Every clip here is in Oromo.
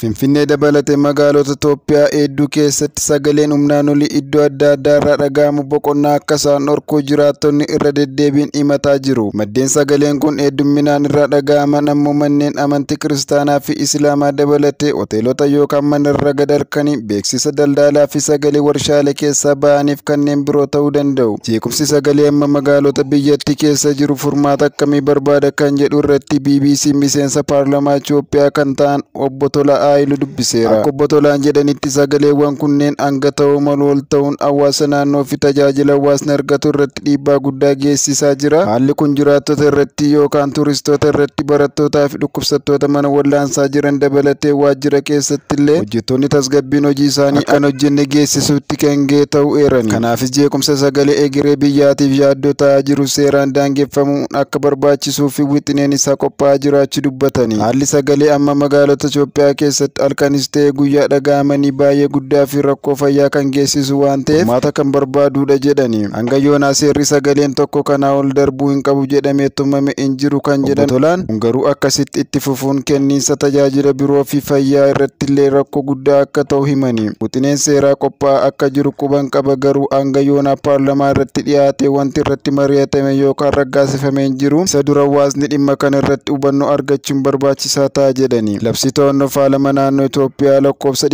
Finfinnee dabalatee magaalota Itoophiyaa hedduu keessatti sagaleen humnaan olii iddoo adda addaa irraa dhaga'amu boqonnaa akka isaan dhorkuu jiraattonni irra deddeebiin himataa jiru. Maddeen sagaleen kun heddumminaan irraa dhaga'aman ammoo manneen amantii kiristaanaa fi islaamaa dabalatee hoteelota yookaan manarra gad halkanii beeksisa daldalaa fi sagalee warshaalee keessaa ba'aniif kanneen biroo ta'uu danda'u. Jeequmsi sagalee amma magaalota biyyattii keessa jiru furmaata akkamii barbaada kan jedhu irratti BBC miseensa paarlaamaa Itoophiyaa kan ta'an obbo Tolaa Haayiluu dubbiseera. Akka obbo Tolaan jedhanitti sagaleewwan kunneen hanga ta'uu malu ol ta'uun hawaasa naannoo fi tajaajila hawaasni argatu irratti dhiibbaa guddaa geessisaa jira. Haalli kun jiraattota irratti yookaan turistoota irratti, barattootaa fi dhukkubsattoota mana wallaansaa jiran dabalatee waajjira keessatti illee hojjettoonni tasgabbiin hojii isaanii akka hin hojjenne geessisuutti kan ga'e ta'uu eerani. Kanaafis jeequmsa sagalee egeree biyyaatiif yaaddoo ta'aa jiru seeraan daangeffamuun akka barbaachisuu fi wixineen isaa qophaa'aa jiraachuu dubbatani. Haalli sagalee amma magaalota Itoophiyaa keessatti halkanis ta'ee guyyaa dhaga'amanii baay'ee guddaa fi rakkoo fayyaa kan geessisu waan ta'eef furmaata kan barbaadudha jedhani. Hanga yoonaa seerri sagaleen tokko kanaa ol darbuu hin qabu jedhamee tumame hin jiru kan jedhan Tolaan, garuu akkasitti itti fufuun kenniinsa tajaajila biroo fi fayyaa irratti illee rakkoo guddaa akka ta'u himani. Wixineen seeraa qophaa'aa akka jiru quban qaba, garuu hanga yoonaa paarlaamaa irratti dhiyaatee wanti irratti mari'atame yookaan raggaasifame hin jiru. Isa dura hawaasni dhimma kana irratti hubannoo argachuun barbaachisaa ta'a jedhani. Labsi to'annoo faalama naannoo Itoophiyaa lakkoofsa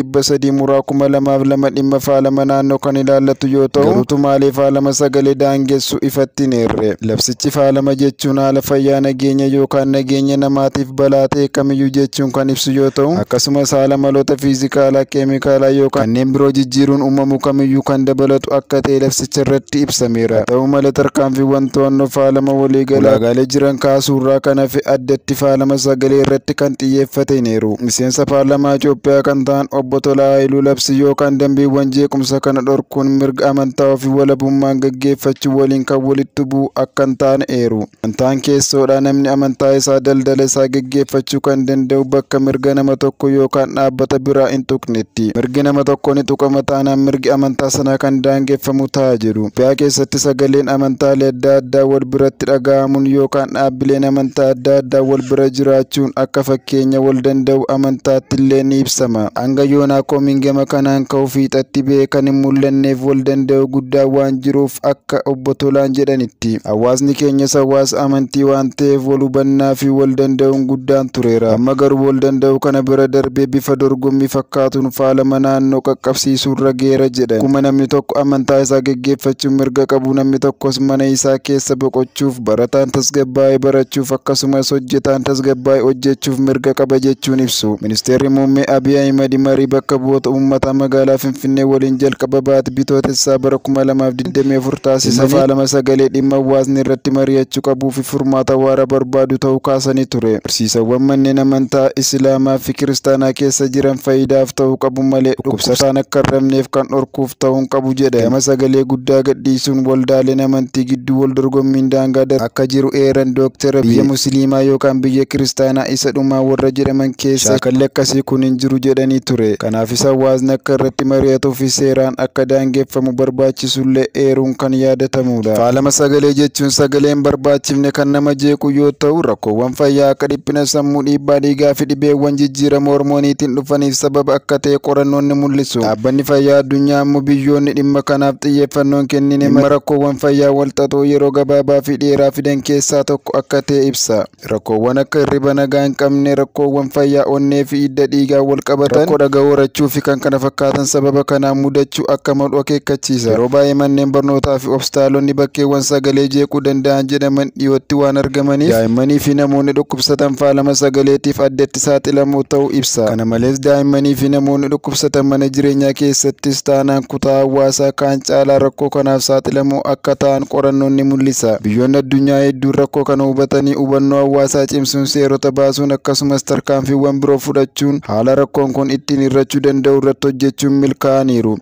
300/2002 dhimma faalama naannoo kan ilaallatu yoo ta'u, garuu maaliif faalama sagalee daangessu ifatti hin eerre. Labsichi faalama jechuun haala fayyaa nageenya yookaan nageenya namaatiif balaa ta'e kamiyyuu jechuun kan ibsu yoo ta'u, akkasumas haala maloota fiizikaalaa, keemikaalaa yookaan kanneen biroo jijjiiruun uumamu kamiyyuu kan dabalatu akka ta'e labsicha irratti ibsameera. Ta'uu malee tarkaanfiiwwan to'annoo faalama waliigalaa ulaagaalee jiran kaasuurraa kan hafe addatti faalama sagalee irratti kan xiyyeeffate hin eeru. Miseensa paarlaamaa Itoophiyaa kan ta'an obbo Tolaa Haayiluu labsii yookaan dambiiwwan jeequmsa kana dhorkuun mirga amantaa ofii walabummaan gaggeeffachuu waliin kan walitti bu'u akka hin taane eeru. Amantaan keessoodha. Namni amantaa isaa, daldala isaa gaggeeffachuu kan danda'u bakka mirga nama tokko yookaan dhaabbata biraa hin tuqnetti. Mirgi nama tokko ni tuqama taanaan mirgi amantaa sanaa kan daangeffamu ta'a jedhu. Itoophiyaa keessatti sagaleen amantaalee adda addaa wal biratti dhaga'amuun yookaan dhaabbileen amantaa adda addaa wal bira jiraachuun akka fakkeenya wal danda'u amantaatti illee ni ibsama. Hanga yoonaa koomiin gama kanaan ka'uu fiixatti beekan hin mul'anneef wal danda'u guddaa waan jiruuf akka obbo Tolaan jedhanitti hawaasni keenyas hawaasa amantii waan ta'eef wal hubannaa fi wal danda'uun guddaan tureera. Amma garuu wal danda'u kana bira darbee bifa dorgommii fakkaatuun faalama naannoo qaqqabsiisuurra geera jedhan. Akkuma namni tokko amantaa isaa gaggeeffachuun mirga qabu, namni tokkos mana isaa keessa boqochuuf, barataan tasgabbaa'ee barachuuf akkasumas hojjetaan tasgabbaa'ee hojjechuuf mirga qaba jechuun ibsu. Ministeerri muummee Abiy Ahimad marii bakka bu'oota uummataa magaalaa Finfinnee waliin jalqaba baatii bitootessaa bara 2024 taasisan faalama sagalee dhimma hawaasni irratti mari'achuu qabuu fi furmaata waara barbaadu ta'uu kaasanii ture. Barsiisawwan manneen amantaa islaamaa fi kiristaanaa keessa jiran faayidaaf ta'uu qabu malee dhukkubsataan akka hin rabneef kan dhorkuuf ta'uu qabu jedha. Gama sagalee guddaa gadhiisuun waldaaleen amantii gidduu wal dorgommiin daangaa akka jiru eeran Dooktara biyya musliimaa yookaan biyya kiristaanaa isa dhumaa warra jedhaman keessa shaakalli akkasii kun hin jiru jedhanii ture. Kanaafis hawaasni akka irratti mari'atuu fi seeraan akka daangeffamu barbaachisullee eeruun kan yaadatamudha. Faalama sagalee jechuun sagaleen barbaachifne kan nama jeequ yoo ta'u, rakkoowwan fayyaa akka dhiphina sammuu, dhiibbaa dhiigaa fi dhibeewwan jijjiirama hormooniitiin dhufaniif sababa akka ta'e qorannoon ni mul'isu. Dhaabbanni fayyaa addunyaa immoo biyyoonni dhimma kanaaf xiyyeeffannoon kennine dhimma rakkoowwan fayyaa walxaxoo yeroo gabaabaa fi dheeraa fidan keessaa tokko akka ta'e ibsa. Rakkoowwan akka hirriba nagaa hin qabne, rakkoowwan fayyaa onnee fi hidda dhiigaa wal qabatan, rakkoo dhaga'uu horachuu fi kan kana fakkaatan sababa kanaan mudachuu akka malu akeekkachiisa. Yeroo baay'ee manneen barnootaa fi hospitaalonni bakkeewwan sagalee jeequu danda'an jedhaman dhiyootti waan argamaniif daa'immanii fi namoonni dhukkubsatan faalama sagaleetiif addatti saaxilamoo ta'uu ibsa. Kana malees daa'immanii fi namoonni dhukkubsatan mana jireenyaa keessattis taanaan kutaa hawaasaa kaan caalaa rakkoo kanaaf saaxilamoo akka ta'an qorannoon ni mul'isa. Biyyoonni addunyaa hedduun rakkoo kana hubatanii hubannoo hawaasaa cimsuun seerota baasuun akkasumas tarkaanfiiwwan biroo fudhachuun haala rakkoon kun ittiin hir'achuu danda'u irratti hojjechuun milkaa'aniiru.